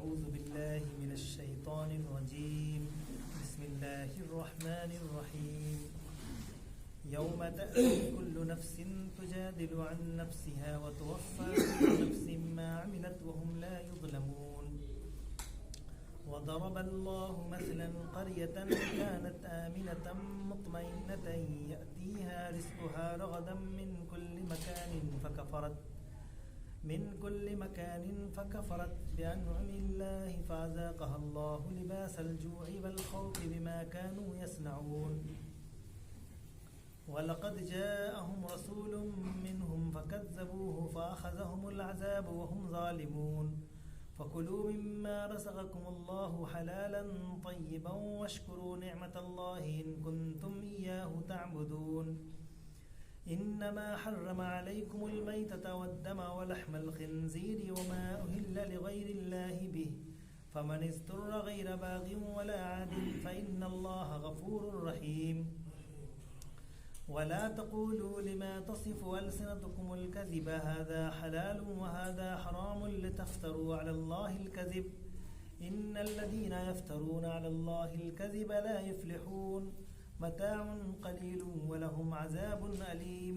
أعوذ بالله من الشيطان الرجيم بسم الله الرحمن الرحيم يوم تأتي كل نفس تجادل عن نفسها وتوفى كل نفس ما عملت وهم لا يظلمون وضرب الله مثلا قرية كانت آمنة مطمئنة يأتيها رزقها رغدا من كل مكان فكفرت بأنعم الله فأذاقها الله لباس الجوع والخوف بما كانوا يصنعون وَلَقَدْ جَاءَهُمْ رَسُولٌ مِّنْهُمْ فَكَذَّبُوهُ فَأَخَذَهُمُ الْعَذَابُ وَهُمْ ظَالِمُونَ فَكُلُوا مِمَّا رَزَقَكُمُ اللَّهُ حَلَالًا طَيِّبًا وَاشْكُرُوا نِعْمَةَ اللَّهِ إِن كُنتُمْ إِيَّاهُ تَعْبُدُونَ إِنَّمَا حَرَّمَ عَلَيْكُمُ الْمَيْتَةَ وَالدَّمَ وَلَحْمَ الْخِنزِيرِ وَمَا أُهِلَّ لِغَيْرِ اللَّهِ بِهِ فَمَنِ اضْطُرَّ غَيْرَ بَاغٍ وَلَا عَادٍ فَإِنَّ اللَّهَ غَفُورٌ رَّحِيمٌ ولا تقولوا لما تصف ألسنتكم الكذب هذا حلال وهذا حرام لتفتروا على الله الكذب إن الذين يفترون على الله الكذب لا يفلحون متاع قليل ولهم عذاب أليم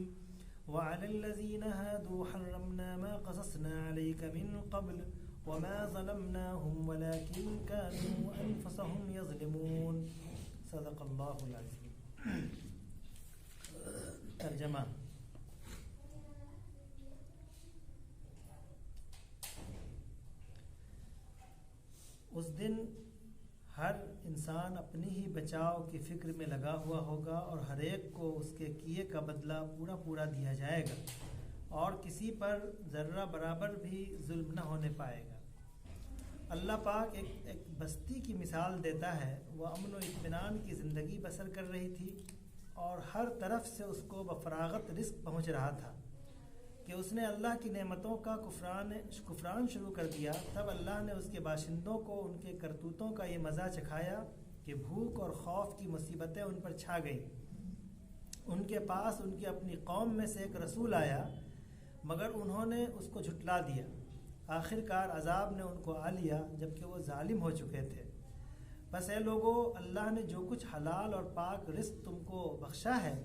وعلى الذين هادوا حرمنا ما قصصنا عليك من قبل وما ظلمناهم ولكن كانوا أنفسهم يظلمون صدق الله العظيم. ترجمہ اس دن ہر انسان اپنی ہی بچاؤ کی فکر میں لگا ہوا ہوگا اور ہر ایک کو اس کے کیے کا بدلہ پورا دیا جائے گا اور کسی پر ذرہ برابر بھی ظلم نہ ہونے پائے گا. اللہ پاک ایک بستی کی مثال دیتا ہے. وہ امن و اطمینان کی زندگی بسر کر رہی تھی اور ہر طرف سے اس کو بفراغت رزق پہنچ رہا تھا کہ اس نے اللہ کی نعمتوں کا کفران شروع کر دیا. تب اللہ نے اس کے باشندوں کو ان کے کرتوتوں کا یہ مزہ چکھایا کہ بھوک اور خوف کی مصیبتیں ان پر چھا گئیں. ان کے پاس ان کی اپنی قوم میں سے ایک رسول آیا مگر انہوں نے اس کو جھٹلا دیا. آخر کار عذاب نے ان کو آ لیا جبکہ وہ ظالم ہو چکے تھے. بس اے لوگو، اللہ نے جو کچھ حلال اور پاک رزق تم کو بخشا ہے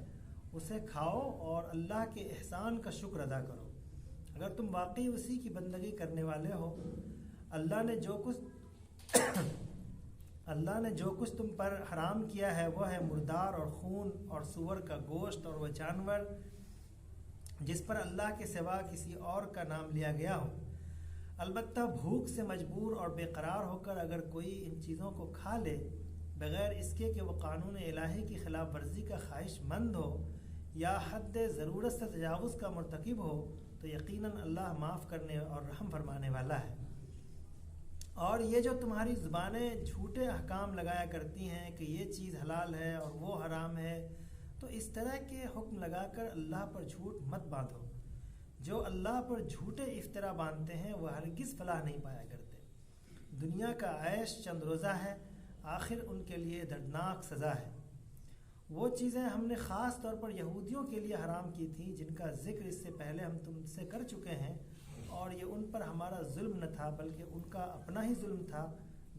اسے کھاؤ اور اللہ کے احسان کا شکر ادا کرو. اگر تم واقعی اسی کی بندگی کرنے والے ہو. اللہ نے جو کچھ تم پر حرام کیا ہے وہ ہے مردار اور خون اور سور کا گوشت اور وہ جانور جس پر اللہ کے سوا کسی اور کا نام لیا گیا ہو. البتہ بھوک سے مجبور اور بے قرار ہو کر اگر کوئی ان چیزوں کو کھا لے بغیر اس کے کہ وہ قانون الہی کی خلاف ورزی کا خواہش مند ہو یا حد ضرورت سے تجاوز کا مرتکب ہو تو یقیناً اللہ معاف کرنے اور رحم فرمانے والا ہے. اور یہ جو تمہاری زبانیں جھوٹے احکام لگایا کرتی ہیں کہ یہ چیز حلال ہے اور وہ حرام ہے، تو اس طرح کے حکم لگا کر اللہ پر جھوٹ مت باندھو. جو اللہ پر جھوٹے افطرا باندھتے ہیں وہ ہرگز فلاح نہیں پایا کرتے. دنیا کا عیش چند روزہ ہے، آخر ان کے لیے دردناک سزا ہے. وہ چیزیں ہم نے خاص طور پر یہودیوں کے لیے حرام کی تھیں جن کا ذکر اس سے پہلے ہم تم سے کر چکے ہیں، اور یہ ان پر ہمارا ظلم نہ تھا بلکہ ان کا اپنا ہی ظلم تھا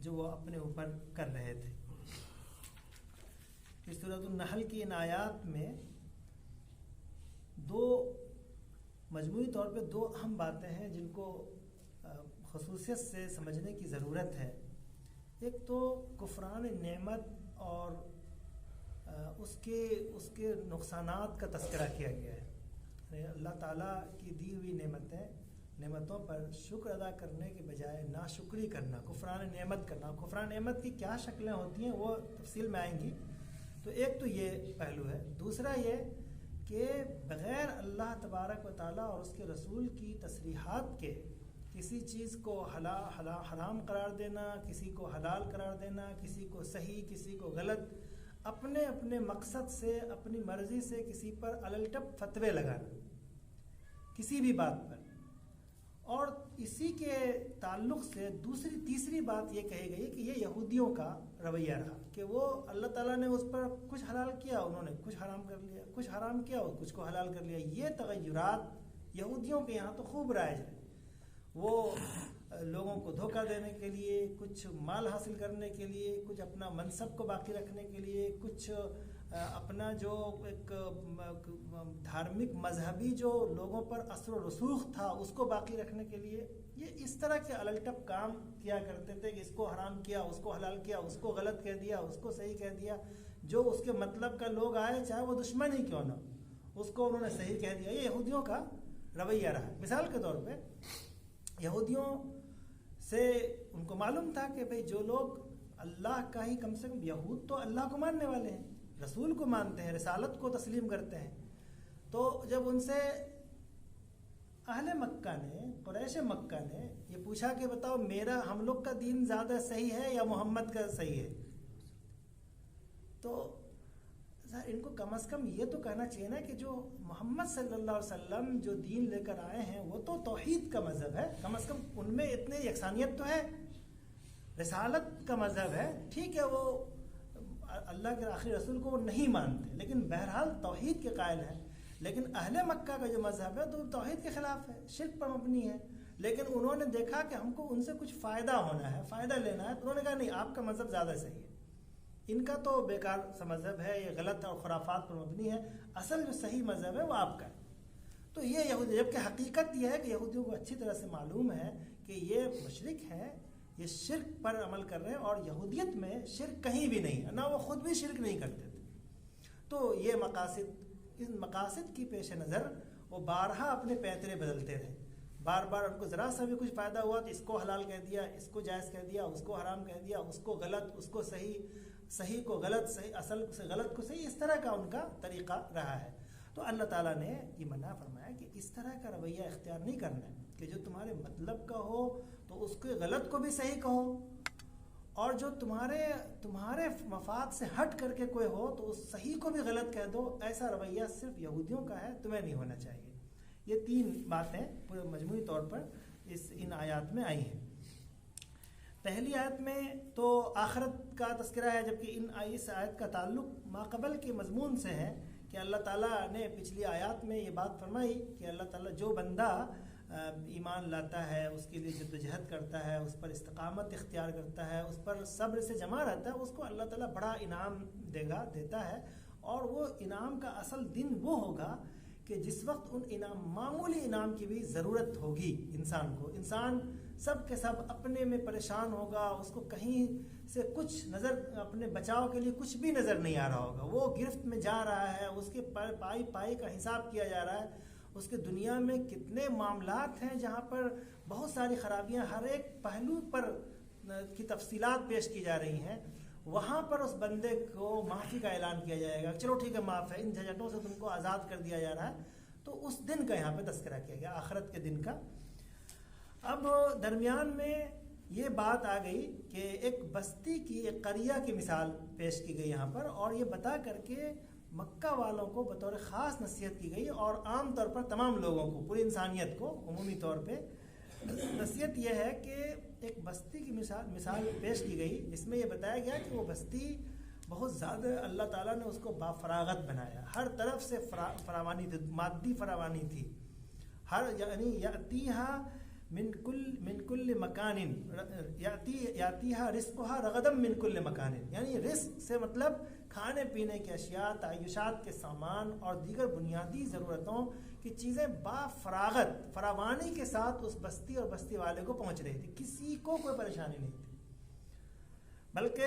جو وہ اپنے اوپر کر رہے تھے. اس سورۃ النحل کی ان آیات میں مجموعی طور پہ دو اہم باتیں ہیں جن کو خصوصیت سے سمجھنے کی ضرورت ہے. ایک تو کفران نعمت اور اس کے نقصانات کا تذکرہ کیا گیا ہے. اللہ تعالیٰ کی دی ہوئی نعمتوں پر شکر ادا کرنے کے بجائے ناشکری کرنا، کفران نعمت کرنا. کفران نعمت کی کیا شکلیں ہوتی ہیں وہ تفصیل میں آئیں گی. تو ایک تو یہ پہلو ہے. دوسرا یہ کہ بغیر اللہ تبارک و تعالیٰ اور اس کے رسول کی تصریحات کے کسی چیز کو حرام قرار دینا، کسی کو حلال قرار دینا، کسی کو صحیح کسی کو غلط، اپنے مقصد سے اپنی مرضی سے کسی پر الٹپ فتوے لگانا کسی بھی بات پر. اور اسی کے تعلق سے تیسری بات یہ کہی گئی کہ یہ یہودیوں کا رویہ رہا کہ وہ اللہ تعالیٰ نے اس پر کچھ حلال کیا انہوں نے کچھ حرام کر لیا، کچھ حرام کیا اور کچھ کو حلال کر لیا. یہ تغیرات یہودیوں کے یہاں تو خوب رائج ہے. وہ لوگوں کو دھوکہ دینے کے لیے، کچھ مال حاصل کرنے کے لیے، کچھ اپنا منصب کو باقی رکھنے کے لیے، کچھ اپنا جو ایک دھارمک مذہبی جو لوگوں پر اثر و رسوخ تھا اس کو باقی رکھنے کے لیے، یہ اس طرح کے الٹپ کام کیا کرتے تھے کہ اس کو حرام کیا، اس کو حلال کیا، اس کو غلط کہہ دیا، اس کو صحیح کہہ دیا، جو اس کے مطلب کا لوگ آئے چاہے وہ دشمن ہی کیوں نہ، اس کو انہوں نے صحیح کہہ دیا۔ یہ یہودیوں کا رویہ رہا۔ مثال کے طور پہ یہودیوں سے ان کو معلوم تھا کہ بھئی جو لوگ اللہ کا ہی، کم سے کم یہود تو اللہ کو ماننے والے ہیں، رسول کو مانتے ہیں، رسالت کو تسلیم کرتے ہیں، تو جب ان سے اہل مکہ نے، قریش مکہ نے یہ پوچھا کہ بتاؤ ہم لوگ کا دین زیادہ صحیح ہے یا محمد کا صحیح ہے، تو ان کو کم از کم یہ تو کہنا چاہیے نا کہ جو محمد صلی اللہ علیہ وسلم جو دین لے کر آئے ہیں وہ تو توحید کا مذہب ہے، کم از کم ان میں اتنے یکسانیت تو ہے، رسالت کا مذہب ہے، ٹھیک ہے وہ اللہ کے آخری رسول کو وہ نہیں مانتے لیکن بہرحال توحید کے قائل ہیں، لیکن اہل مکہ کا جو مذہب ہے تو توحید کے خلاف ہے، شرک پر مبنی ہے، لیکن انہوں نے دیکھا کہ ہم کو ان سے کچھ فائدہ ہونا ہے، فائدہ لینا ہے، تو انہوں نے کہا نہیں آپ کا مذہب زیادہ صحیح ہے، ان کا تو بیکار سا مذہب ہے، یہ غلط اور خرافات پر مبنی ہے، اصل جو صحیح مذہب ہے وہ آپ کا ہے۔ تو یہ یہودی، جبکہ حقیقت یہ ہے کہ یہودیوں کو اچھی طرح سے معلوم ہے کہ یہ مشرک ہیں، یہ شرک پر عمل کر رہے ہیں، اور یہودیت میں شرک کہیں بھی نہیں ہے، نہ وہ خود بھی شرک نہیں کرتے تھے۔ تو یہ ان مقاصد کی پیش نظر وہ بارہا اپنے پیترے بدلتے رہے، بار بار ان کو ذرا سا بھی کچھ فائدہ ہوا تو اس کو حلال کہہ دیا، اس کو جائز کہہ دیا، اس کو حرام کہہ دیا، اس کو غلط، اس کو صحیح، صحیح کو غلط، صحیح اصل سے غلط کو صحیح، اس طرح کا ان کا طریقہ رہا ہے۔ تو اللہ تعالیٰ نے یہ منع فرمایا کہ اس طرح کا رویہ اختیار نہیں کرنا ہے کہ جو تمہارے مطلب کا ہو تو اس کے غلط کو بھی صحیح کہو، اور جو تمہارے مفاد سے ہٹ کر کے کوئی ہو تو اس صحیح کو بھی غلط کہہ دو، ایسا رویہ صرف یہودیوں کا ہے، تمہیں نہیں ہونا چاہیے۔ یہ تین باتیں پورے مجموعی طور پر ان آیات میں آئی ہیں۔ پہلی آیت میں تو آخرت کا تذکرہ ہے، جبکہ اس آیت کا تعلق ماقبل کے مضمون سے ہے کہ اللہ تعالیٰ نے پچھلی آیات میں یہ بات فرمائی کہ اللہ تعالیٰ جو بندہ ایمان لاتا ہے، اس کے لیے جدوجہد کرتا ہے، اس پر استقامت اختیار کرتا ہے، اس پر صبر سے جمع رہتا ہے، اس کو اللہ تعالیٰ بڑا انعام دیتا ہے، اور وہ انعام کا اصل دن وہ ہوگا کہ جس وقت ان معمولی انعام کی بھی ضرورت ہوگی انسان کو، انسان سب کے سب اپنے میں پریشان ہوگا، اس کو کہیں سے کچھ نظر، اپنے بچاؤ کے لیے کچھ بھی نظر نہیں آ رہا ہوگا، وہ گرفت میں جا رہا ہے، اس کے پائی کا حساب کیا جا رہا ہے، اس کے دنیا میں کتنے معاملات ہیں جہاں پر بہت ساری خرابیاں ہر ایک پہلو پر کی تفصیلات پیش کی جا رہی ہیں، وہاں پر اس بندے کو معافی کا اعلان کیا جائے گا، چلو ٹھیک ہے معاف ہے، ان جھنجھٹوں سے تم کو آزاد کر دیا جا رہا ہے، تو اس دن کا یہاں پہ تذکرہ کیا گیا، آخرت کے دن کا۔ اب درمیان میں یہ بات آ گئی کہ ایک بستی کی، ایک قریہ کی مثال پیش کی گئی یہاں پر، اور یہ بتا کر کے مکہ والوں کو بطور خاص نصیحت کی گئی، اور عام طور پر تمام لوگوں کو، پوری انسانیت کو عمومی طور پہ نصیحت یہ ہے کہ ایک بستی کی مثال پیش کی گئی، جس میں یہ بتایا گیا کہ وہ بستی بہت زیادہ اللہ تعالیٰ نے اس کو بافراغت بنایا، ہر طرف سے فراوانی تھی، مادی فراوانی تھی، یعنی یاتیہا من کل مکان، یاتیہا رزقہا رغدا من کل مکان، یعنی رزق سے مطلب کھانے پینے کی اشیاء، تعیشات کے سامان اور دیگر بنیادی ضرورتوں کی چیزیں بافراغت، فراوانی کے ساتھ اس بستی اور بستی والے کو پہنچ رہی تھی، کسی کو کوئی پریشانی نہیں تھی۔ بلکہ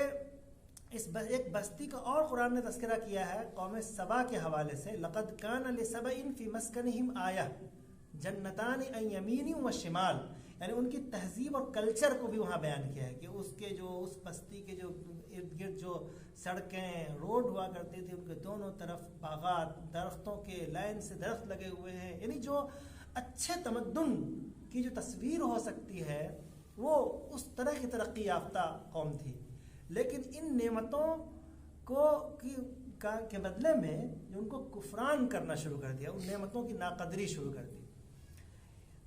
ایک بستی کا اور قرآن نے تذکرہ کیا ہے قوم سبا کے حوالے سے، لقد کان لسبإ فی مسکنہم آیہ جنتان عن یمین و شمال، یعنی ان کی تہذیب اور کلچر کو بھی وہاں بیان کیا ہے کہ اس بستی کے جو ارد گرد جو سڑکیں، روڈ ہوا کرتے تھے، ان کے دونوں طرف باغات، درختوں کے لائن سے درخت لگے ہوئے ہیں، یعنی جو اچھے تمدن کی جو تصویر ہو سکتی ہے وہ اس طرح کی ترقی یافتہ قوم تھی، لیکن ان نعمتوں کے بدلے میں جو ان کو کفران کرنا شروع کر دیا، ان نعمتوں کی ناقدری شروع کر دی۔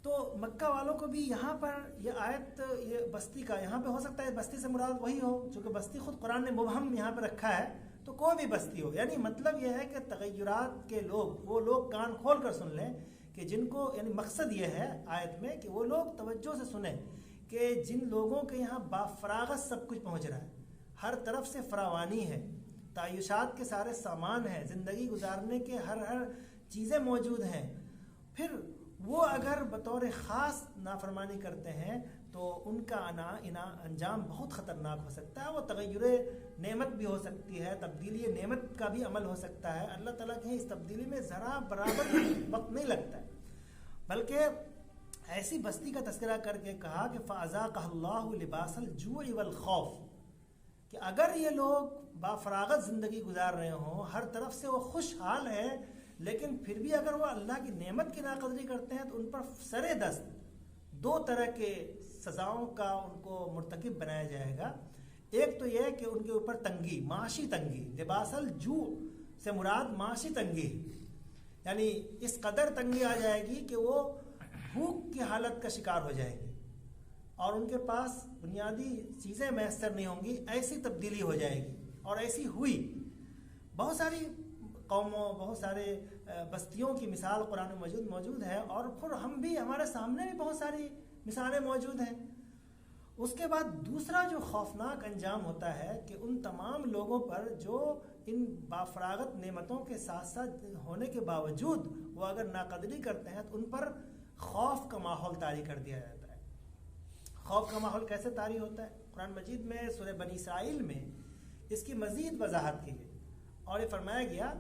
تو مکہ والوں کو بھی یہاں پر یہ آیت، یہ بستی کا، یہاں پہ ہو سکتا ہے بستی سے مراد وہی ہو، چونکہ بستی خود قرآن نے مبہم یہاں پہ رکھا ہے، تو کوئی بھی بستی ہو، یعنی مطلب یہ ہے کہ تغیرات کے لوگ، وہ لوگ کان کھول کر سن لیں کہ جن کو، یعنی مقصد یہ ہے آیت میں کہ وہ لوگ توجہ سے سنیں کہ جن لوگوں کے یہاں بافراغت سب کچھ پہنچ رہا ہے، ہر طرف سے فراوانی ہے، تعیشات کے سارے سامان ہیں، زندگی گزارنے کے ہر چیزیں موجود ہیں، پھر وہ اگر بطور خاص نافرمانی کرتے ہیں تو ان کا انجام بہت خطرناک ہو سکتا ہے. وہ تغیر نعمت بھی ہو سکتی ہے، تبدیلی نعمت کا بھی عمل ہو سکتا ہے. اللہ تعالیٰ کے اس تبدیلی میں ذرا برابر وقت نہیں لگتا ہے، بلکہ ایسی بستی کا تذکرہ کر کے کہا کہ فَأَذَاقَهَا اللَّهُ لِبَاسَ الْجُوعِ وَالْخَوْفِ، کہ اگر یہ لوگ بافراغت زندگی گزار رہے ہوں، ہر طرف سے وہ خوشحال ہیں، لیکن پھر بھی اگر وہ اللہ کی نعمت کی ناقدری کرتے ہیں تو ان پر سرے دست دو طرح کے سزاؤں کا ان کو مرتکب بنایا جائے گا. ایک تو یہ کہ ان کے اوپر تنگی، معاشی تنگی، لباس الجوع سے مراد معاشی تنگی، یعنی اس قدر تنگی آ جائے گی کہ وہ بھوک کی حالت کا شکار ہو جائیں گے اور ان کے پاس بنیادی چیزیں میسر نہیں ہوں گی. ایسی تبدیلی ہو جائے گی اور ایسی ہوئی. بہت ساری قوموں، بہت سارے بستیوں کی مثال قرآن مجید موجود ہے، اور پھر ہم بھی، ہمارے سامنے بھی بہت ساری مثالیں موجود ہیں. اس کے بعد دوسرا جو خوفناک انجام ہوتا ہے کہ ان تمام لوگوں پر جو ان بافراغت نعمتوں کے ساتھ ساتھ ہونے کے باوجود وہ اگر ناقدری کرتے ہیں تو ان پر خوف کا ماحول طاری کر دیا جاتا ہے. خوف کا ماحول کیسے طاری ہوتا ہے؟ قرآن مجید میں سورہ بنی اسرائیل میں اس کی مزید وضاحت کی گئی اور یہ فرمایا گیا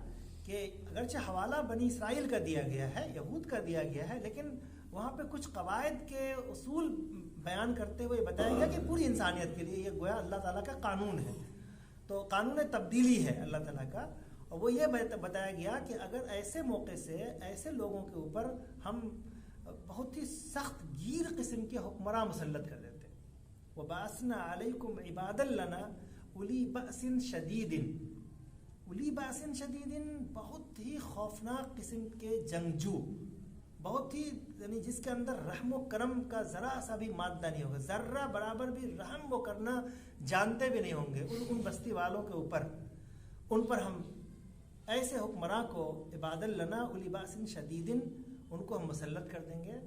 کہ اگرچہ حوالہ بنی اسرائیل کا دیا گیا ہے، یہود کا دیا گیا ہے، لیکن وہاں پہ کچھ قواعد کے اصول بیان کرتے ہوئے بتایا گیا کہ پوری انسانیت کے لیے یہ گویا اللہ تعالیٰ کا قانون ہے. تو قانون تبدیلی ہے اللہ تعالیٰ کا، اور وہ یہ بتایا گیا کہ اگر ایسے موقع سے ایسے لوگوں کے اوپر ہم بہت ہی سخت گیر قسم کے حکمراں مسلط کر دیتے. وَبَعَثْنَا عَلَيْكُمْ عِبَادًا لَنَا أُولِي بَأْسٍ شَدِيدٍ، اولی باسن شدیدن، بہت ہی خوفناک قسم کے جنگجو، بہت ہی، یعنی جس کے اندر رحم و کرم کا ذرا سا بھی مادہ نہیں ہوگا، ذرہ برابر بھی رحم وہ کرنا جانتے بھی نہیں ہوں گے ان بستی والوں کے اوپر. ان پر ہم ایسے حکمراں کو عباد لنا اولی باسن شدیدن، ان کو ہم مسلط کر دیں گے.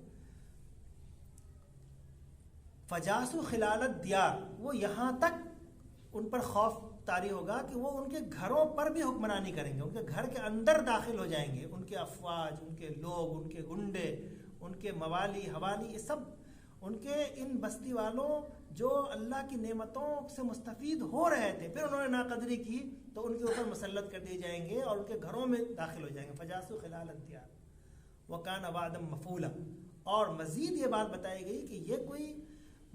فجاسو خلال الدیار، وہ یہاں تک ان پر خوف طاری ہوگا کہ وہ ان کے گھروں پر بھی حکمرانی کریں گے، ان کے گھر کے اندر داخل ہو جائیں گے. ان کے افواج، ان کے لوگ، ان کے گنڈے، ان کے موالی حوالی، یہ سب ان کے ان بستی والوں جو اللہ کی نعمتوں سے مستفید ہو رہے تھے، پھر انہوں نے ناقدری کی تو ان کے اوپر مسلط کر دیے جائیں گے اور ان کے گھروں میں داخل ہو جائیں گے. فجاسو خلال الدیار وکان وعدا مفعولا. اور مزید یہ بات بتائی گئی کہ یہ کوئی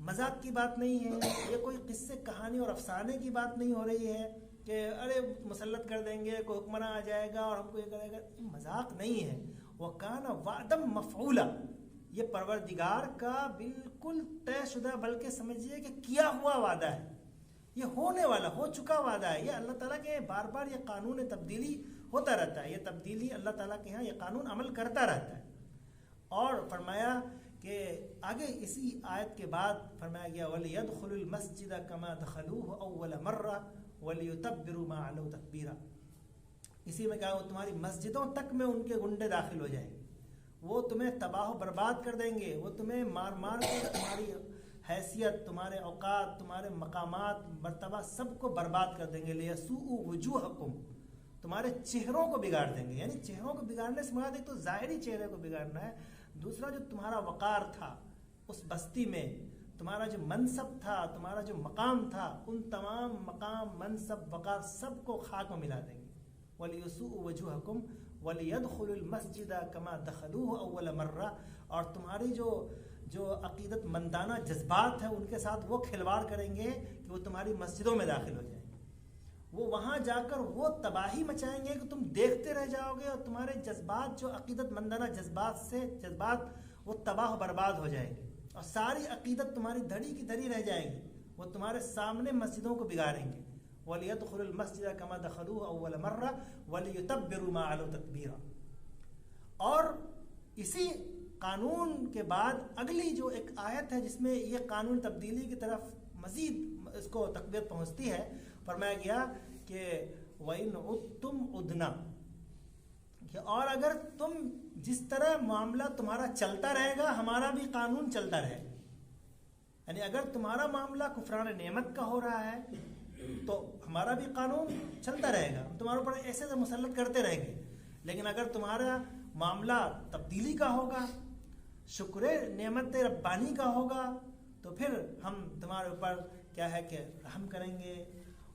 مذاق کی بات نہیں ہے، یہ کوئی قصے کہانی اور افسانے کی بات نہیں ہو رہی ہے کہ ارے مسلط کر دیں گے، کوئی حکمراں آ جائے گا اور ہم کو یہ کرے گا. مذاق نہیں ہے. وَكَانَ وَعْدًا مَفْعُولًا، یہ پروردگار کا بالکل طے شدہ، بلکہ سمجھیے کہ کیا ہوا وعدہ ہے، یہ ہونے والا، ہو چکا وعدہ ہے. یہ اللہ تعالیٰ کے بار بار یہ قانون تبدیلی ہوتا رہتا ہے، یہ تبدیلی اللہ تعالیٰ کے ہاں یہ قانون عمل کرتا رہتا ہے. اور فرمایا کہ آگے اسی آیت کے بعد فرمایا گیا وَلِيَدْخُلُوا الْمَسْجِدَ كَمَا دَخَلُوهُ أَوَّلَ مَرَّةٍ وَلِيُتَبِّرُوا مَا عَلَوْا تَتْبِيرًا. اسی میں کہا وہ تمہاری مسجدوں تک میں ان کے گنڈے داخل ہو جائیں گے، وہ تمہیں تباہ و برباد کر دیں گے، وہ تمہیں مار مار کے تمہاری حیثیت، تمہارے اوقات، تمہارے مقامات، مرتبہ سب کو برباد کر دیں گے. لِيَسُوءُوا وُجُوهَكُمْ، تمہارے چہروں کو بگاڑ دیں گے. یعنی چہروں کو بگاڑنے سے مراد ایک تو ظاہری چہرے کو بگاڑنا ہے، دوسرا جو تمہارا وقار تھا اس بستی میں، تمہارا جو منصب تھا، تمہارا جو مقام تھا، ان تمام مقام، منصب، وقار سب کو خاک میں ملا دیں گے. وَلِيَسُوءُوا وَجُوهَكُمْ وَلِيَدْخُلُوا الْمَسْجِدَ كَمَا دَخَلُوهُ أَوَّلَ مَرَّةٍ، اور تمہاری جو عقیدت مندانہ جذبات ہیں ان کے ساتھ وہ کھلواڑ کریں گے کہ وہ تمہاری مسجدوں میں داخل ہو جائیں گے. وہ وہاں جا کر وہ تباہی مچائیں گے کہ تم دیکھتے رہ جاؤ گے، اور تمہارے جذبات، جو عقیدت مندانہ جذبات وہ تباہ و برباد ہو جائیں گے، اور ساری عقیدت تمہاری دھڑی کی دھڑی رہ جائیں گی. وہ تمہارے سامنے مسجدوں کو بگاڑیں گے. وَلِيَدْخُلُوا الْمَسْجِدَ كَمَا دَخَلُوهُ أَوَّلَ مَرَّةٍ وَلِيُتَبِّرُوا مَا عَلَوْا تَتْبِيرًا. اور اسی قانون کے بعد اگلی جو ایک آیت ہے جس میں یہ قانون تبدیلی کی طرف مزید اس کو تقویت پہنچتی ہے، فرمایا گیا کہ وَإِنْ عُدْتُمْ عُدْنَا، کہ اور اگر تم جس طرح معاملہ تمہارا چلتا رہے گا ہمارا بھی قانون چلتا رہے گا. یعنی اگر تمہارا معاملہ کفران نعمت کا ہو رہا ہے تو ہمارا بھی قانون چلتا رہے گا، ہم تمہارے اوپر ایسے سے مسلط کرتے رہیں گے. لیکن اگر تمہارا معاملہ تبدیلی کا ہوگا، شکر نعمت ربانی کا ہوگا، تو پھر ہم تمہارے اوپر کیا ہے کہ رحم کریں گے.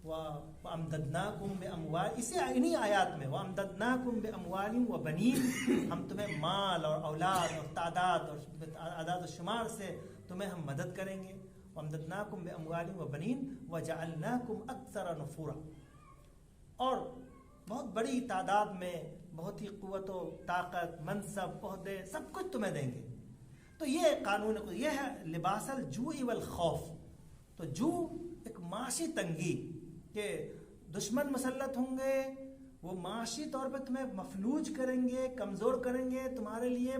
وَأَمْدَدْنَاكُمْ بِأَمْوَالٍ، انہی آیات میں وَأَمْدَدْنَاكُمْ بِأَمْوَالٍ وَبَنِينَ، ہم تمہیں مال اور اولاد اور تعداد اور اعداد و شمار سے تمہیں ہم مدد کریں گے. وَأَمْدَدْنَاكُمْ بِأَمْوَالٍ وَبَنِينَ وَجَعَلْنَاكُمْ أَكْثَرَ نُفُورًا، اور بہت بڑی تعداد میں بہت ہی قوت و طاقت، منصب، عہدے، سب کچھ تمہیں دیں گے. تو یہ قانون، یہ ہے لباس الجوع والخوف. تو جو ایک معاشی تنگی کہ دشمن مسلط ہوں گے، وہ معاشی طور پہ تمہیں مفلوج کریں گے، کمزور کریں گے، تمہارے لیے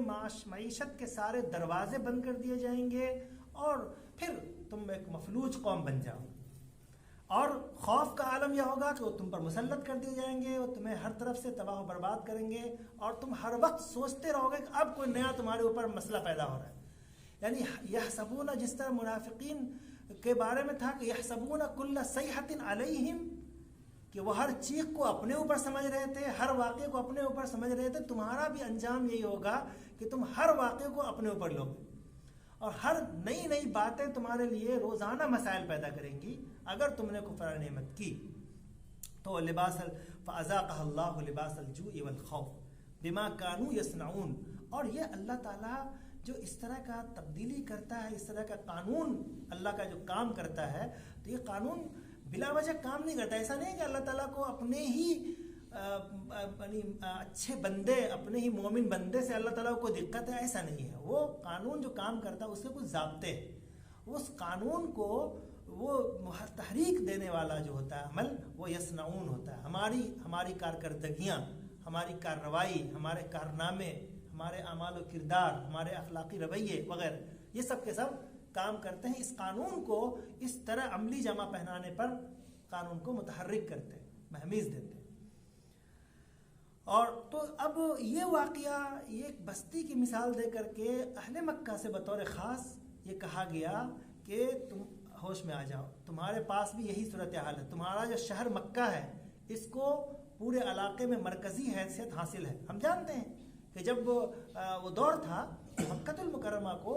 معیشت کے سارے دروازے بند کر دیے جائیں گے، اور پھر تم ایک مفلوج قوم بن جاؤ. اور خوف کا عالم یہ ہوگا کہ وہ تم پر مسلط کر دیے جائیں گے، وہ تمہیں ہر طرف سے تباہ و برباد کریں گے، اور تم ہر وقت سوچتے رہو گے کہ اب کوئی نیا تمہارے اوپر مسئلہ پیدا ہو رہا ہے. یعنی یحسبون، جس طرح منافقین کے بارے میں تھا کہ یحسبون کل صیحۃ علیہم، کہ وہ ہر چیخ کو اپنے اوپر سمجھ رہے تھے، ہر واقعے کو اپنے اوپر سمجھ رہے تھے. تمہارا بھی انجام یہی ہوگا کہ تم ہر واقعے کو اپنے اوپر لو گے، اور ہر نئی نئی باتیں تمہارے لیے روزانہ مسائل پیدا کریں گی اگر تم نے کفر نعمت کی. تو فَأَذَاقَهَا اللَّهُ لِبَاسَ الْجُوعِ وَالْخَوْفِ بِمَا كَانُوا يَصْنَعُونَ. اور یہ اللہ تعالیٰ جو اس طرح کا تبدیلی کرتا ہے، اس طرح کا قانون اللہ کا جو کام کرتا ہے، تو یہ قانون بلا وجہ کام نہیں کرتا. ایسا نہیں ہے کہ اللہ تعالیٰ کو اپنے ہی اچھے بندے، اپنے ہی مومن بندے سے اللہ تعالیٰ کو کوئی دقت ہے، ایسا نہیں ہے. وہ قانون جو کام کرتا ہے اس کے کچھ ضابطے ہیں. اس قانون کو وہ تحریک دینے والا جو ہوتا ہے عمل، وہ یصنعون ہوتا ہے. ہماری کارکردگیاں، ہماری کارروائی، ہمارے کارنامے، ہمارے اعمال و کردار، ہمارے اخلاقی رویے وغیرہ، یہ سب کے سب کام کرتے ہیں. اس قانون کو اس طرح عملی جامہ پہنانے پر قانون کو متحرک کرتے ہیں، مہمیز دیتے ہیں. اور تو اب یہ واقعہ، یہ ایک بستی کی مثال دے کر کے اہل مکہ سے بطور خاص یہ کہا گیا کہ تم ہوش میں آ جاؤ، تمہارے پاس بھی یہی صورتحال ہے. تمہارا جو شہر مکہ ہے، اس کو پورے علاقے میں مرکزی حیثیت حاصل ہے. ہم جانتے ہیں کہ جب وہ دور تھا، مکہ المکرمہ کو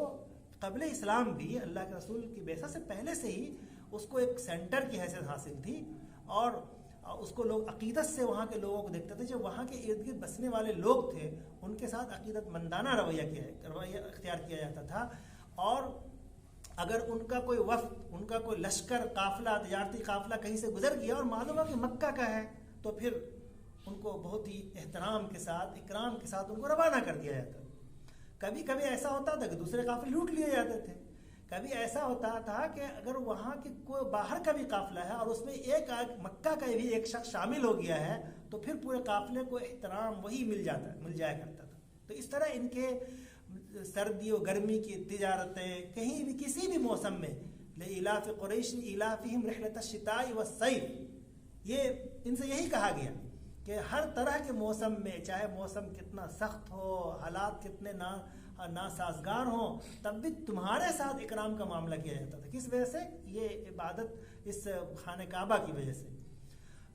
قبل اسلام بھی اللہ کے رسول کی بعثت سے پہلے سے ہی اس کو ایک سینٹر کی حیثیت حاصل تھی، اور اس کو لوگ عقیدت سے وہاں کے لوگوں کو دیکھتے تھے. جو وہاں کے ارد گرد بسنے والے لوگ تھے، ان کے ساتھ عقیدت مندانہ رویہ اختیار کیا جاتا تھا. اور اگر ان کا کوئی وفد، ان کا کوئی لشکر، قافلہ، تجارتی قافلہ کہیں سے گزر گیا اور معلوم ہے کہ مکہ کا ہے، تو پھر ان کو بہت ہی احترام کے ساتھ، اکرام کے ساتھ ان کو روانہ کر دیا جاتا. کبھی کبھی ایسا ہوتا تھا کہ دوسرے قافلے لوٹ لیے جاتے تھے. کبھی ایسا ہوتا تھا کہ اگر وہاں کے کوئی باہر کا بھی قافلہ ہے اور اس میں ایک مکہ کا بھی ایک شخص شامل ہو گیا ہے، تو پھر پورے قافلے کو احترام وہی مل جایا کرتا تھا. تو اس طرح ان کے سردی و گرمی کی تجارتیں کہیں بھی کسی بھی موسم میں، لإلاف قریش إلافہم رحلۃ الشتاء والصیف، یہ ان سے یہی کہا گیا کہ ہر طرح کے موسم میں، چاہے موسم کتنا سخت ہو، حالات کتنے ناسازگار ہوں، تب بھی تمہارے ساتھ اکرام کا معاملہ کیا جاتا تھا. کس وجہ سے؟ یہ عبادت اس خانہ کعبہ کی وجہ سے.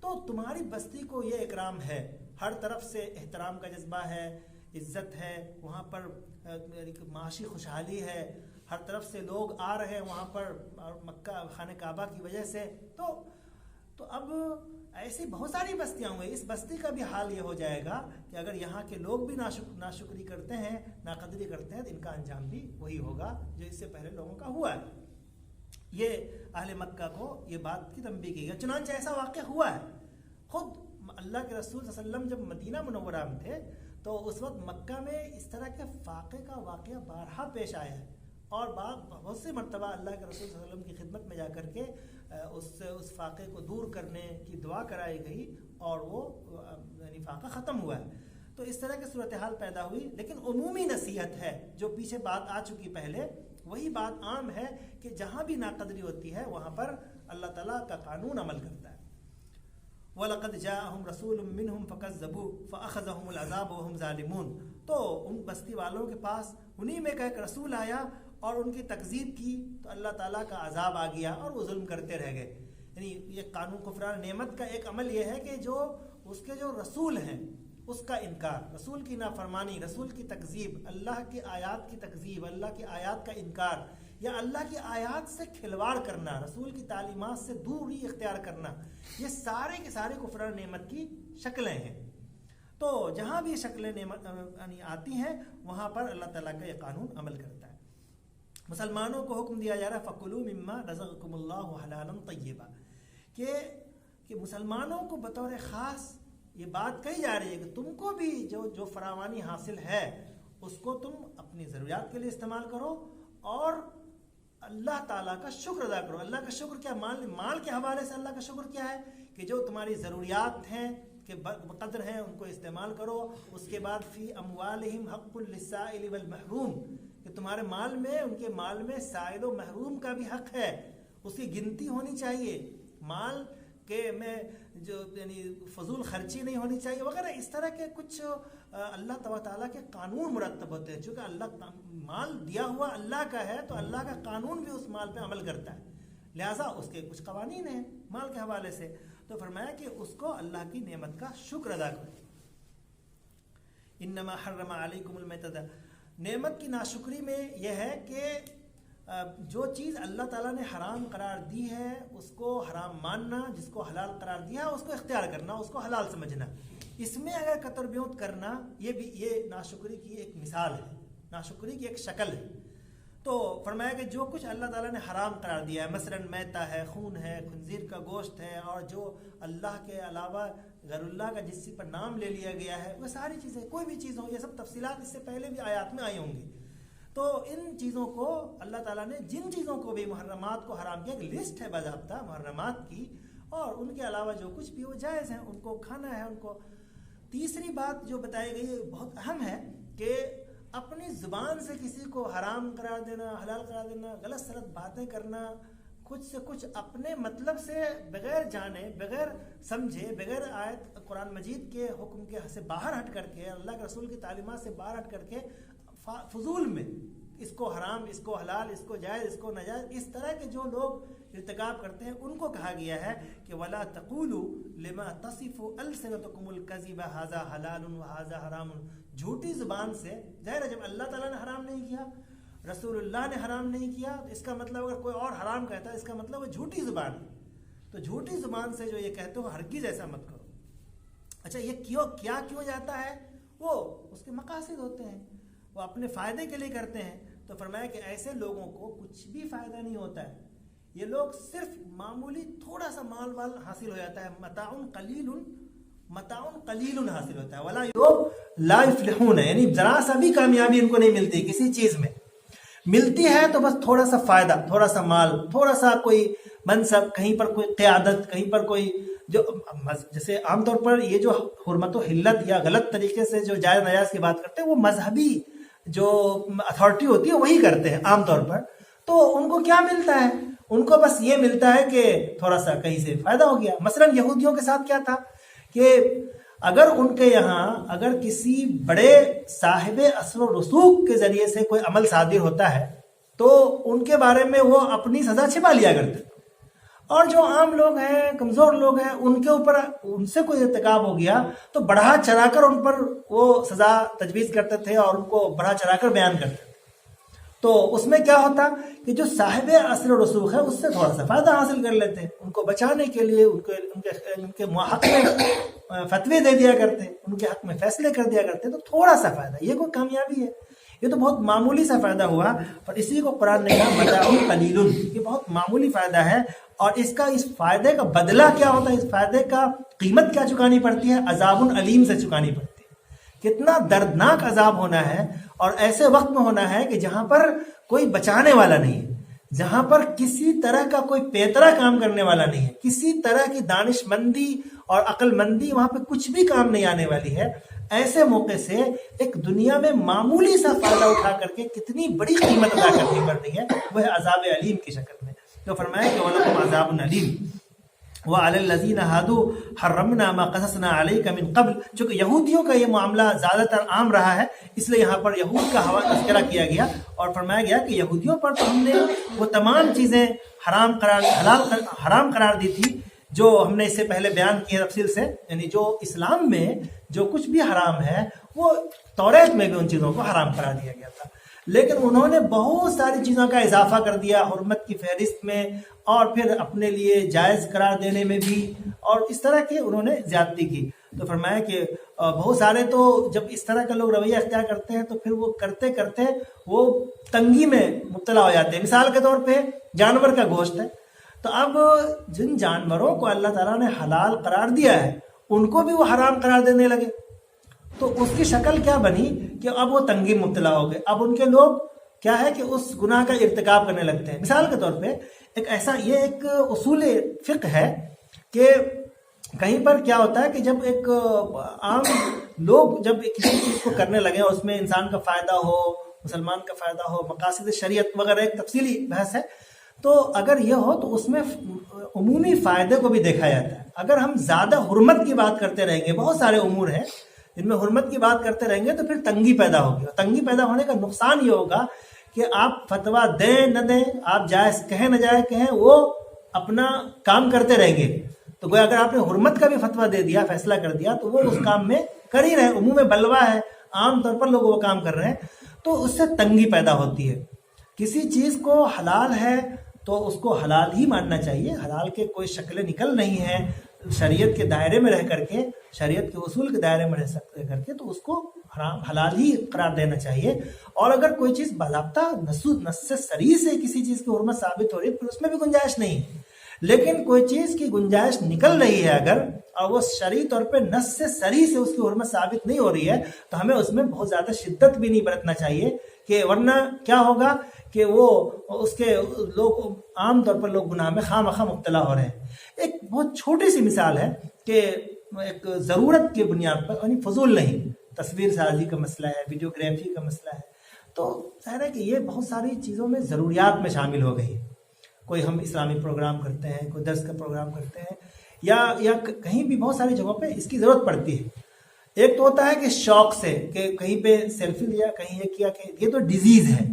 تو تمہاری بستی کو یہ اکرام ہے، ہر طرف سے احترام کا جذبہ ہے، عزت ہے، وہاں پر معاشی خوشحالی ہے، ہر طرف سے لوگ آ رہے ہیں وہاں پر مکہ خانہ کعبہ کی وجہ سے. تو اب ایسی بہت ساری بستیاں ہوئیں. اس بستی کا بھی حال یہ ہو جائے گا کہ اگر یہاں کے لوگ بھی ناشکری کرتے ہیں، ناقدری کرتے ہیں، تو ان کا انجام بھی وہی ہوگا جو اس سے پہلے لوگوں کا ہوا ہے. یہ اہل مکہ کو یہ بات کی تنبیہ کی گئی. چنانچہ ایسا واقعہ ہوا ہے. خود اللہ کے رسول صلی اللہ علیہ وسلم جب مدینہ منورہ میں تھے، تو اس وقت مکہ میں اس طرح کے فاقے کا واقعہ بارہا پیش آیا ہے، اور بہت سی مرتبہ اللہ کے رسول صلی اللہ علیہ وسلم کی خدمت میں جا کر کے اس فاقے کو دور کرنے کی دعا کرائی گئی، اور وہ یعنی فاقہ ختم ہوا ہے. تو اس طرح کی صورتحال پیدا ہوئی. لیکن عمومی نصیحت ہے، جو پیچھے بات آ چکی پہلے، وہی بات عام ہے کہ جہاں بھی ناقدری ہوتی ہے وہاں پر اللہ تعالیٰ کا قانون عمل کرتا ہے. وَلَقَدْ جَاءَهُمْ رَسُولٌ مِّنْهُمْ فَكَذَّبُوهُ فَأَخَذَهُمُ الْعَذَابُ وَهُمْ ظَالِمُونَ. تو ان بستی والوں کے پاس انہی میں کا ایک رسول آیا، اور ان کی تکذیب کی تو اللہ تعالیٰ کا عذاب آ گیا اور وہ ظلم کرتے رہ گئے. یعنی یہ قانون کفران نعمت کا ایک عمل یہ ہے کہ جو اس کے جو رسول ہیں اس کا انکار، رسول کی نافرمانی، رسول کی تکذیب، اللہ کی آیات کی تکذیب، اللہ کی آیات کا انکار، یا اللہ کی آیات سے کھلواڑ کرنا، رسول کی تعلیمات سے دوری اختیار کرنا، یہ سارے کے سارے کفران نعمت کی شکلیں ہیں. تو جہاں بھی یہ شکلیں نعمت آتی ہیں وہاں پر اللہ تعالیٰ کا یہ قانون عمل کرتا ہے. مسلمانوں کو حکم دیا جا رہا ہے فَكُلُوا مِمَّا رَزَقَكُمُ اللَّهُ حَلَالًا طَيِّبًا، کہ مسلمانوں کو بطور خاص یہ بات کہی جا رہی ہے کہ تم کو بھی جو فراوانی حاصل ہے اس کو تم اپنی ضروریات کے لیے استعمال کرو اور اللہ تعالیٰ کا شکر ادا کرو. اللہ کا شکر کیا؟ مال کے حوالے سے اللہ کا شکر کیا ہے کہ جو تمہاری ضروریات ہیں کہ بقدر ہیں ان کو استعمال کرو. اس کے بعد فی اموالہم حق للسائل والمحروم، کہ تمہارے مال میں، ان کے مال میں سائل و محروم کا بھی حق ہے، اس کی گنتی ہونی چاہیے، مال کہ میں جو یعنی فضول خرچی نہیں ہونی چاہیے وغیرہ. اس طرح کے کچھ اللہ تعالیٰ کے قانون مرتب ہوتے ہیں. چونکہ اللہ مال دیا ہوا اللہ کا ہے تو اللہ کا قانون بھی اس مال پہ عمل کرتا ہے، لہٰذا اس کے کچھ قوانین ہیں مال کے حوالے سے. تو فرمایا کہ اس کو اللہ کی نعمت کا شکر ادا کرو. انما حرم علیکم المیتۃ، نعمت کی ناشکری میں یہ ہے کہ جو چیز اللہ تعالیٰ نے حرام قرار دی ہے اس کو حرام ماننا، جس کو حلال قرار دیا ہے اس کو اختیار کرنا، اس کو حلال سمجھنا. اس میں اگر قطر بیوت کرنا یہ ناشکری کی ایک مثال ہے، ناشکری کی ایک شکل ہے. تو فرمایا کہ جو کچھ اللہ تعالیٰ نے حرام قرار دیا ہے، مثلاً میتا ہے، خون ہے، خنزیر کا گوشت ہے، اور جو اللہ کے علاوہ غیر اللہ کا جس پر نام لے لیا گیا ہے، وہ ساری چیزیں، کوئی بھی چیز ہو، یہ سب تفصیلات اس سے پہلے بھی آیات میں آئی ہوں گی. تو ان چیزوں کو اللہ تعالیٰ نے، جن چیزوں کو بھی محرمات کو حرام کیا، ایک لسٹ ہے باضابطہ محرمات کی، اور ان کے علاوہ جو کچھ بھی وہ جائز ہیں، ان کو کھانا ہے، ان کو. تیسری بات جو بتائی گئی ہے بہت اہم ہے کہ اپنی زبان سے کسی کو حرام قرار دینا، حلال قرار دینا، غلط سلط باتیں کرنا، کچھ سے کچھ اپنے مطلب سے بغیر جانے، بغیر سمجھے، بغیر آیت قرآن مجید کے حکم کے سے باہر ہٹ کر کے، اللہ کے رسول کی تعلیمات سے باہر ہٹ کر کے فضول میں اس کو حرام، اس کو حلال، اس کو جائز، اس کو ناجائز، اس طرح کے جو لوگ ارتکاب کرتے ہیں ان کو کہا گیا ہے کہ وَلَا تَقُولُوا لِمَا تَصِفُ أَلْسِنَتُكُمُ الْكَذِبَ هَذَا حَلَالٌ وَهَذَا حَرَامٌ. جھوٹی زبان سے، ظاہر ہے جب اللہ تعالیٰ نے حرام نہیں کیا، رسول اللہ نے حرام نہیں کیا، تو اس کا مطلب اگر کوئی اور حرام کہتا ہے اس کا مطلب وہ جھوٹی زبان ہے. تو جھوٹی زبان سے جو یہ کہتے ہو ہرگز ایسا مت کرو. اچھا یہ کیوں جاتا ہے؟ وہ اس کے مقاصد ہوتے ہیں، وہ اپنے فائدے کے لیے کرتے ہیں. تو فرمایا کہ ایسے لوگوں کو کچھ بھی فائدہ نہیں ہوتا ہے. یہ لوگ صرف معمولی تھوڑا سا مال حاصل ہو جاتا ہے، متاع قلیل حاصل ہوتا ہے، ولا لا یفلحون، یعنی ذرا سا بھی کامیابی ان کو نہیں ملتی. کسی چیز میں ملتی ہے تو بس تھوڑا سا فائدہ، تھوڑا سا مال، تھوڑا سا کوئی منصب، کہیں پر کوئی قیادت، کہیں پر کوئی جو جیسے عام طور پر یہ جو حرمت و حلت یا غلط طریقے سے جو جائز ناجائز کی بات کرتے ہیں وہ مذہبی جو اتھارٹی ہوتی ہے وہی کرتے ہیں عام طور پر. تو ان کو کیا ملتا ہے؟ ان کو بس یہ ملتا ہے کہ تھوڑا سا کہیں سے فائدہ ہو گیا. مثلا یہودیوں کے ساتھ کیا تھا کہ اگر ان کے یہاں اگر کسی بڑے صاحب اثر و رسوخ کے ذریعے سے کوئی عمل صادر ہوتا ہے تو ان کے بارے میں وہ اپنی سزا چھپا لیا کرتے، اور جو عام لوگ ہیں، کمزور لوگ ہیں، ان کے اوپر ان سے کوئی ارتکاب ہو گیا تو بڑھا چڑھا کر ان پر وہ سزا تجویز کرتے تھے اور ان کو بڑھا چڑھا کر بیان کرتے تھے. تو اس میں کیا ہوتا کہ جو صاحب اثر و رسوخ ہے اس سے تھوڑا سا فائدہ حاصل کر لیتے، ان کو بچانے کے لیے ان کے حق میں فتوے دے دیا کرتے، ان کے حق میں فیصلے کر دیا کرتے. تو تھوڑا سا فائدہ، یہ کوئی کامیابی ہے؟ یہ تو بہت معمولی سا فائدہ ہوا. اور اسی کو قرآن نے کہا متاع قلیل، یہ بہت معمولی فائدہ ہے. اور اس فائدے کا بدلہ کیا ہوتا ہے؟ اس فائدے کا قیمت کیا چکانی پڑتی ہے؟ عذاب علیم سے چکانی پڑتی ہے. کتنا دردناک عذاب ہونا ہے، اور ایسے وقت میں ہونا ہے کہ جہاں پر کوئی بچانے والا نہیں ہے، جہاں پر کسی طرح کا کوئی پیترا کام کرنے والا نہیں ہے، کسی طرح کی دانش مندی اور عقل مندی وہاں پہ کچھ بھی کام نہیں آنے والی ہے. ایسے موقع سے ایک دنیا میں معمولی سا فائدہ اٹھا کر کے کتنی بڑی قیمت ادا کرنی پڑتی ہے، وہ ہے عذاب علیم کی شکل میں. تو فرمایا کہ وَلَكُمْ عَذَابٌ عَلِيمٌ. وَعَلَى الَّذِينَ هَادُوا حَرَّمْنَا مَا قَصَصْنَا عَلَيْكَ مِن قَبْلُ. چونکہ یہودیوں کا یہ معاملہ زیادہ تر عام رہا ہے، اس لیے یہاں پر یہود کا تذکرہ کیا گیا اور فرمایا گیا کہ یہودیوں پر تو ہم نے وہ تمام چیزیں حرام قرار دی تھی جو ہم نے اس سے پہلے بیان کی ہے تفصیل سے. یعنی جو اسلام میں جو کچھ بھی حرام ہے وہ توریت میں بھی ان چیزوں کو حرام قرار دیا گیا تھا، لیکن انہوں نے بہت ساری چیزوں کا اضافہ کر دیا حرمت کی فہرست میں، اور پھر اپنے لیے جائز قرار دینے میں بھی، اور اس طرح کے انہوں نے زیادتی کی. تو فرمایا کہ بہت سارے تو جب اس طرح کا لوگ رویہ اختیار کرتے ہیں تو پھر وہ کرتے کرتے وہ تنگی میں مبتلا ہو جاتے ہیں. مثال کے طور پہ جانور کا گوشت ہے، تو اب جن جانوروں کو اللہ تعالیٰ نے حلال قرار دیا ہے ان کو بھی وہ حرام قرار دینے لگے، تو اس کی شکل کیا بنی کہ اب وہ تنگی میں مبتلا ہو گئے. اب ان کے لوگ کیا ہے کہ اس گناہ کا ارتکاب کرنے لگتے ہیں. مثال کے طور پہ یہ ایک اصول فقہ ہے کہ کہیں پر کیا ہوتا ہے کہ جب ایک عام لوگ جب کسی چیز کو کرنے لگے اور اس میں انسان کا فائدہ ہو، مسلمان کا فائدہ ہو، مقاصد شریعت وغیرہ ایک تفصیلی بحث ہے، تو اگر یہ ہو تو اس میں عمومی فائدے کو بھی دیکھا جاتا ہے. اگر ہم زیادہ حرمت کی بات کرتے رہیں گے، بہت سارے امور ہیں جن میں حرمت کی بات کرتے رہیں گے تو پھر تنگی پیدا ہوگی، اور تنگی پیدا ہونے کا نقصان یہ ہوگا کہ آپ فتویٰ دیں نہ دیں، آپ جائز کہیں نہ جائز کہیں، وہ اپنا کام کرتے رہیں گے. تو گویا اگر آپ نے حرمت کا بھی فتویٰ دے دیا، فیصلہ کر دیا، تو وہ اس کام میں کر ہی رہے، عموم بلوا ہے، عام طور پر لوگ وہ کام کر رہے ہیں، تو اس سے تنگی پیدا ہوتی ہے. کسی چیز کو حلال ہے تو اس کو حلال ہی ماننا چاہیے، حلال کے کوئی شکلیں نکل نہیں ہیں، شریعت کے دائرے میں رہ کر کے، شریعت کے اصول کے دائرے میں رہ کر کے تو اس کو حلال ہی قرار دینا چاہیے. اور اگر کوئی چیز باضابطہ نص صریح سے کسی چیز کی حرمت ثابت ہو رہی ہے پھر اس میں بھی گنجائش نہیں، لیکن کوئی چیز کی گنجائش نکل رہی ہے اگر، اور وہ شرعی طور پہ نص صریح سے اس کی حرمت ثابت نہیں ہو رہی ہے، تو ہمیں اس میں بہت زیادہ شدت بھی نہیں برتنا چاہیے، کہ ورنہ کیا ہوگا کہ وہ اس کے لوگ عام طور پر لوگ گناہ میں خواہ مخواہ مبتلا ہو رہے ہیں. ایک بہت چھوٹی سی مثال ہے کہ ایک ضرورت کی بنیاد پر، یعنی فضول نہیں، تصویر سازی کا مسئلہ ہے، ویڈیوگرافی کا مسئلہ ہے، تو ظاہر ہے کہ یہ بہت ساری چیزوں میں ضروریات میں شامل ہو گئی. کوئی ہم اسلامی پروگرام کرتے ہیں، کوئی درس کا پروگرام کرتے ہیں، یا کہیں بھی بہت ساری جگہوں پہ اس کی ضرورت پڑتی ہے. ایک تو ہوتا ہے کہ شوق سے، کہ کہیں پہ سیلفی لیا، کہیں یہ کیا، کہ یہ تو ڈیزیز ہے،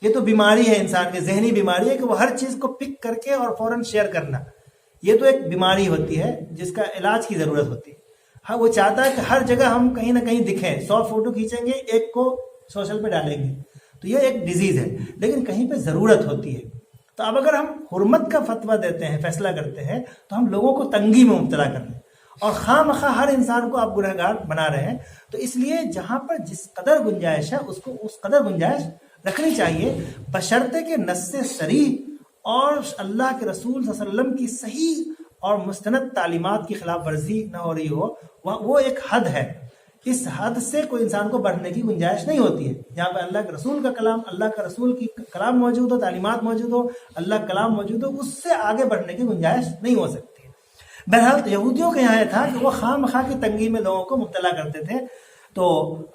یہ تو بیماری ہے، انسان کی ذہنی بیماری ہے کہ وہ ہر چیز کو پک کر کے اور فوراً شیئر کرنا، یہ تو ایک بیماری ہوتی ہے جس کا علاج کی ضرورت ہوتی ہے. ہاں، وہ چاہتا ہے کہ ہر جگہ ہم کہیں نہ کہیں دکھیں، 100 فوٹو کھینچیں گے، ایک کو سوشل پہ ڈالیں گے، تو یہ ایک ڈیزیز ہے. لیکن کہیں پہ ضرورت ہوتی ہے، تو اب اگر ہم حرمت کا فتویٰ دیتے ہیں، فیصلہ کرتے ہیں، تو ہم لوگوں کو تنگی میں مبتلا کر رہے ہیں اور خواہ مخواہ ہر انسان کو آپ گنہگار بنا رہے ہیں. تو اس لیے جہاں پر جس قدر گنجائش ہے اس کو اس قدر گنجائش رکھنی چاہیے، بشرطے کہ نص صریح اور اللہ کے رسول صلی اللہ علیہ وسلم کی صحیح اور مستند تعلیمات کی خلاف ورزی نہ ہو رہی ہو. وہ ایک حد ہے، اس حد سے کوئی انسان کو بڑھنے کی گنجائش نہیں ہوتی ہے. جہاں پہ اللہ کے رسول کا کلام، اللہ کا رسول کی کلام موجود ہو، تعلیمات موجود ہو، اللہ کا کلام موجود ہو، اس سے آگے بڑھنے کی گنجائش نہیں ہو سکتی. بہرحال یہودیوں کے یہاں یہ تھا کہ وہ خواہ مخواہ کی تنگی میں لوگوں کو مبتلا کرتے تھے. تو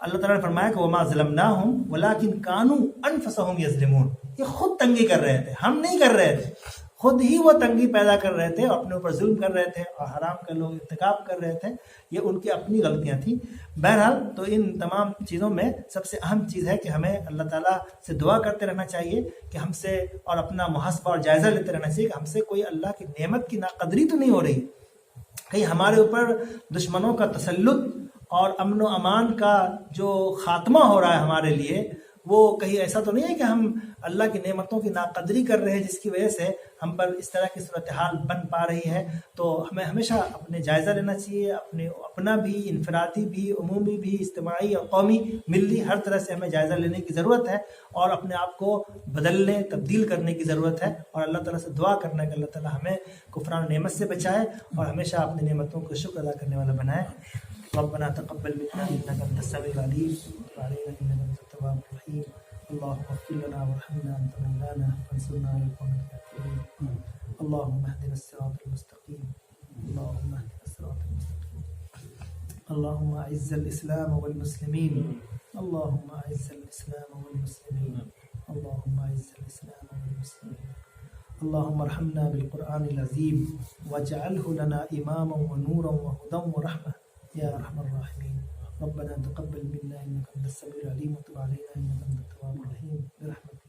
اللہ تعالیٰ نے فرمایا کہ وَمَا ظَلَمْنَاهُمْ وَلَٰكِنْ كَانُوا أَنفُسَهُمْ يَظْلِمُونَ. یہ خود تنگی کر رہے تھے، ہم نہیں کر رہے تھے، خود ہی وہ تنگی پیدا کر رہے تھے، اپنے اوپر ظلم کر رہے تھے اور حرام کا لوگ ارتکاب کر رہے تھے. یہ ان کی اپنی غلطیاں تھیں. بہرحال تو ان تمام چیزوں میں سب سے اہم چیز ہے کہ ہمیں اللہ تعالیٰ سے دعا کرتے رہنا چاہیے کہ ہم سے، اور اپنا محاسبہ اور جائزہ لیتے رہنا چاہیے کہ ہم سے کوئی اللہ کی نعمت کی ناقدری تو نہیں ہو رہی، کہیں ہمارے اوپر دشمنوں کا تسلط اور امن و امان کا جو خاتمہ ہو رہا ہے ہمارے لیے، وہ کہیں ایسا تو نہیں ہے کہ ہم اللہ کی نعمتوں کی ناقدری کر رہے ہیں جس کی وجہ سے ہم پر اس طرح کی صورتحال بن پا رہی ہے. تو ہمیں ہمیشہ اپنے جائزہ لینا چاہیے، اپنا بھی، انفرادی بھی، عمومی بھی، اجتماعی اور قومی، ملی، ہر طرح سے ہمیں جائزہ لینے کی ضرورت ہے اور اپنے آپ کو بدلنے، تبدیل کرنے کی ضرورت ہے. اور اللہ تعالیٰ سے دعا کرنا ہے کہ اللہ تعالیٰ ہمیں کفران نعمت سے بچائے اور ہمیشہ اپنی نعمتوں کو شکر ادا کرنے والا بنائے. ربنا تقبل منا انك انت السميع العليم وتب علينا انك انت التواب الرحيم. اللهم اغفر لنا وارحمنا انت مولانا فانصرنا على القوم الكافرين. اللهم اهدنا الصراط المستقيم. اللهم اهدنا الصراط المستقيم. اللهم اعز الاسلام والمسلمين. اللهم اعز الاسلام والمسلمين. اللهم اعز الاسلام والمسلمين. اللهم ارحمنا بالقرآن العظيم واجعله لنا إماما ونورا وهدى ورحمة يا أرحم الراحمين. ربنا تقبل منا إنك أنت السميع العليم وتب علينا إنك أنت التواب الرحيم برحمتك.